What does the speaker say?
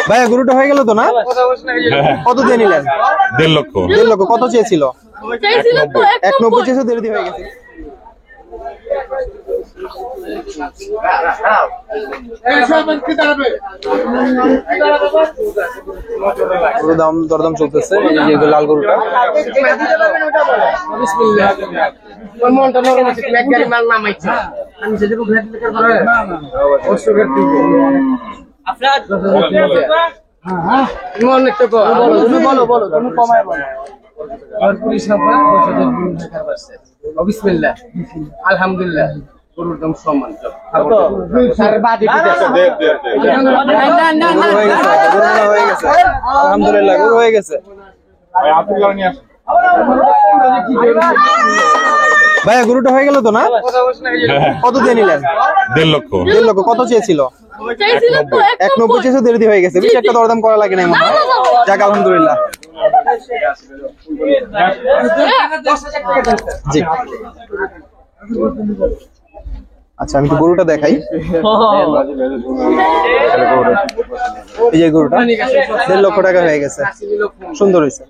ভাইয়া গরুটা হয়ে গেল তো না? কত দিয়ে নিলেন? 1.5 লক্ষ। 1.5 লক্ষ। কত চেয়েছিল? 190 চেয়েছিল, দেড় দিয়ে হয়ে গেছে। দাম দরদাম চলতেছে। এই যে লাল গরুটা আলহামদুলিল্লাহ গরুর দাম সম্মান আলহামদুলিল্লাহ গরু হয়ে গেছে। ভাইয়া গরুটা হয়ে গেল তো না? কত দিয়ে নিলেন? 1.5 লক্ষ। 1.5 লক্ষ। কত চেয়েছিল? 190 চেয়েছিল, দেড় দিয়ে হয়ে গেছে। বেশি একটা দরদাম করা লাগে না মনে হয়। যাক আলহামদুলিল্লাহ। জি আচ্ছা, আমি তো গরুটা দেখাই। এই যে গরুটা 1.5 লক্ষ টাকা হয়ে গেছে, সুন্দর হয়েছে।